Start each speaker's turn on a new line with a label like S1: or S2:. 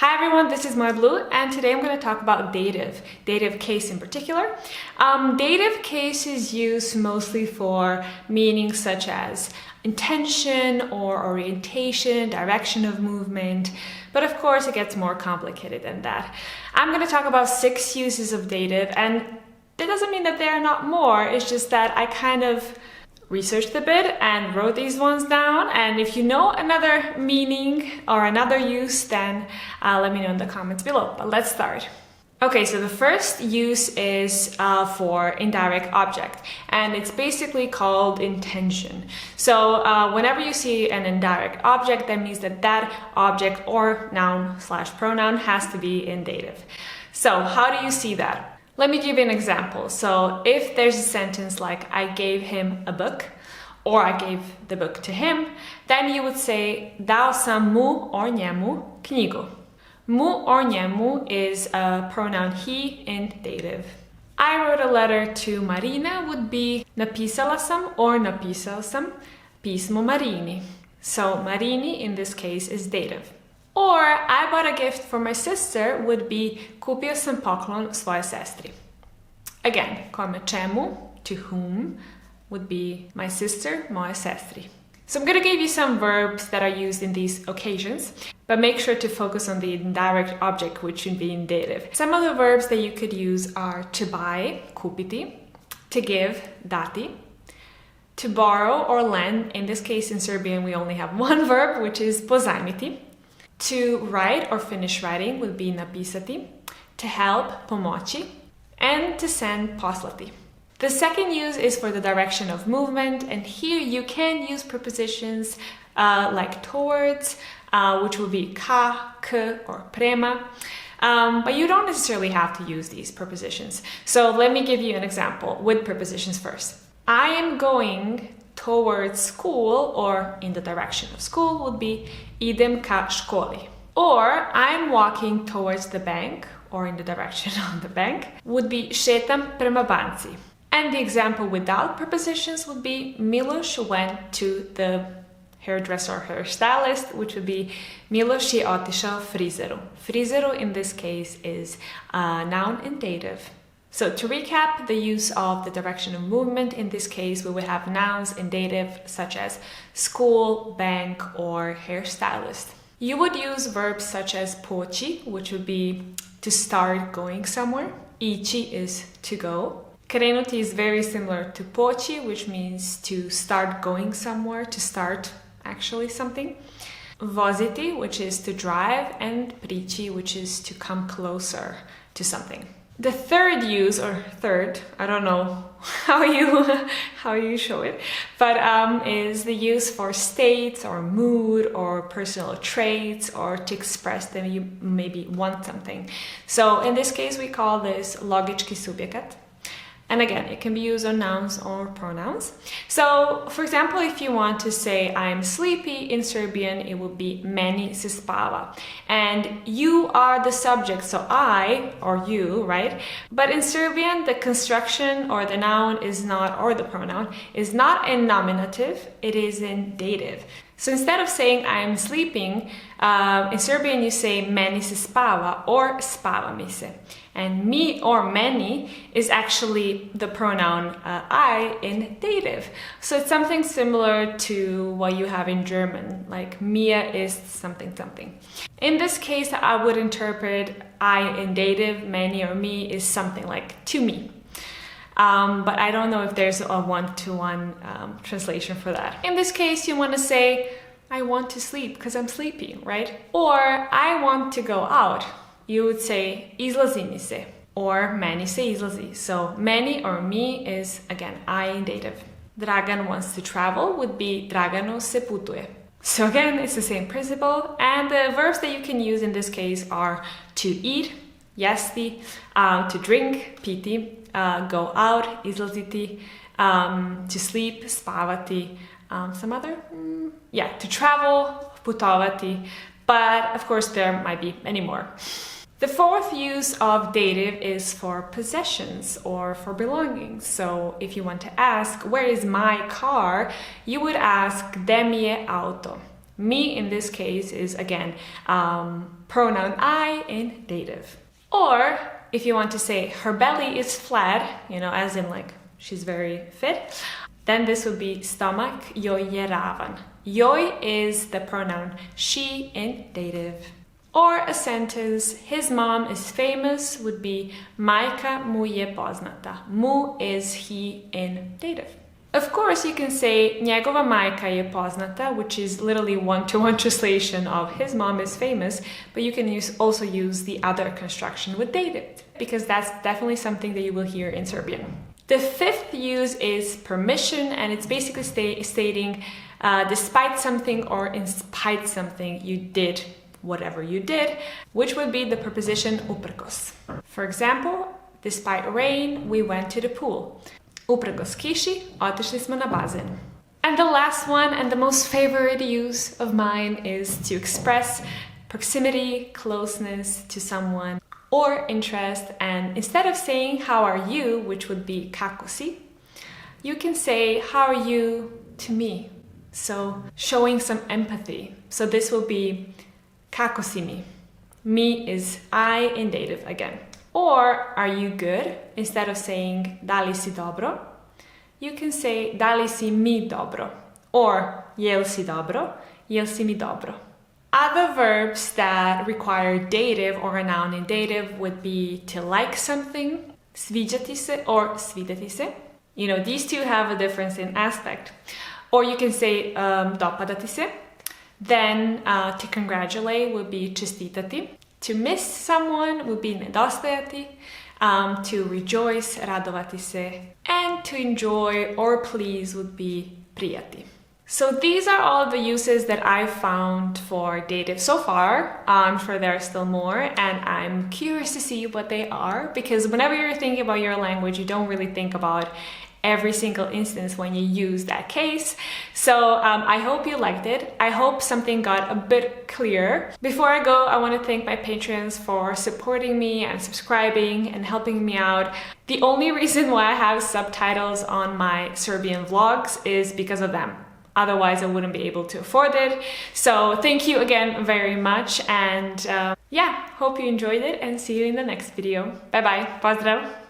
S1: Hi everyone, this is My Blue, and today I'm going to talk about dative case in particular. Dative case is used mostly for meanings such as intention or orientation, direction of movement, but of course it gets more complicated than that. I'm going to talk about 6 uses of dative, and that doesn't mean that there are not more, it's just that I kind of researched a bit and wrote these ones down, and if you know another meaning or another use, then let me know in the comments below. But let's start. Okay, so the first use is for indirect object, and it's basically called intention. So whenever you see an indirect object, that means that that object or noun/pronoun has to be in dative. So how do you see that? Let me give you an example. So if there's a sentence like I gave him a book, or I gave the book to him, then you would say dao sam mu or njemu knjigu. Mu or njemu is a pronoun he in dative. I wrote a letter to Marina would be napisala sam or napisal sam pismo Marini. So Marini in this case is dative. Or I bought a gift for my sister would be kupio sam poklon svojoj sestri. Again, kome čemu, to whom, would be my sister, moje sestri. So I'm going to give you some verbs that are used in these occasions, but make sure to focus on the indirect object, which should be in dative. Some of the verbs that you could use are to buy, kupiti, to give, dati, to borrow or lend. In this case, in Serbian, we only have one verb, which is pozajmiti. To write or finish writing would be napisati, to help, pomoći, and to send, poslati. The second use is for the direction of movement, and here you can use prepositions like towards, which will be ka, k, or prema, but you don't necessarily have to use these prepositions. So let me give you an example with prepositions first. I am going towards school, or in the direction of school, would be idem ka školi. Or I'm walking towards the bank, or in the direction of the bank, would be šetam prema banci. And the example without prepositions would be Miloš went to the hairdresser or hairstylist, which would be Miloš je otišao frizeru. Frizeru in this case is a noun in dative. So to recap, the use of the direction of movement, in this case we would have nouns in dative such as school, bank, or hairstylist. You would use verbs such as poći, which would be to start going somewhere. Ići is to go. Krenuti is very similar to poći, which means to start going somewhere, to start actually something. Voziti, which is to drive, and prići, which is to come closer to something. The third use, or third, I don't know how you show it, but is the use for states or mood or personal traits, or to express that you maybe want something. So in this case we call this logički subjekat. And again, it can be used on nouns or pronouns. So, for example, if you want to say I'm sleepy in Serbian, it would be meni se spava. And you are the subject, so I, or you, right? But in Serbian, the construction or the noun is not, or the pronoun, is not in nominative, it is in dative. So instead of saying I am sleeping, in Serbian you say meni se spava or spava mi se. And me or meni is actually the pronoun I in dative. So it's something similar to what you have in German, like mir ist something something. In this case, I would interpret I in dative, meni or me is something like to me. But I don't know if there's a one-to-one translation for that. In this case, you want to say, I want to sleep because I'm sleepy, right? Or I want to go out. You would say, izlazi mi se, or meni se izlazi. So meni or me is, again, I in dative. Dragan wants to travel would be Dragano se putuje. So again, it's the same principle. And the verbs that you can use in this case are to eat, jesti, to drink, piti, go out, izlaziti, to sleep, spavati, some other, to travel, putovati, but of course there might be many more. The fourth use of dative is for possessions or for belongings. So if you want to ask, where is my car? You would ask, gde mi je auto? Me in this case is again pronoun I in dative. Or if you want to say her belly is flat, you know, as in like she's very fit, then this would be stomach joj je ravan. Joj is the pronoun she in dative. Or a sentence, his mom is famous, would be majka mu je poznata. Mu is he in dative. Of course, you can say njegova majka je poznata, which is literally one-to-one translation of his mom is famous, but you can also use the other construction with dative, because that's definitely something that you will hear in Serbian. The fifth use is permission, and it's basically stating despite something or in spite something you did whatever you did, which would be the preposition uprkos. For example, despite rain, we went to the pool. Uprkos kiši, otišli smo na bazen. And the last one, and the most favorite use of mine, is to express proximity, closeness to someone, or interest. And instead of saying how are you, which would be kako si, you can say how are you to me. So showing some empathy. So this will be kako si mi. Me is I in dative again. Or are you good? Instead of saying da li si dobro, you can say da li si mi dobro. Or jel si dobro, jel si mi dobro. Other verbs that require dative or a noun in dative would be to like something, sviđati se or svideti se. You know, these two have a difference in aspect. Or you can say dopadati se. Then to congratulate would be čestitati. To miss someone would be nedostajati. To rejoice, radovati se. And to enjoy or please would be prijati. So these are all the uses that I've found for dative so far. I'm sure there are still more, and I'm curious to see what they are, because whenever you're thinking about your language, you don't really think about every single instance when you use that case. So I hope you liked it. I hope something got a bit clearer. Before I go, I want to thank my patrons for supporting me and subscribing and helping me out. The only reason why I have subtitles on my Serbian vlogs is because of them. Otherwise, I wouldn't be able to afford it. So thank you again very much. And yeah, hope you enjoyed it, and see you in the next video. Bye bye. Pozdrav!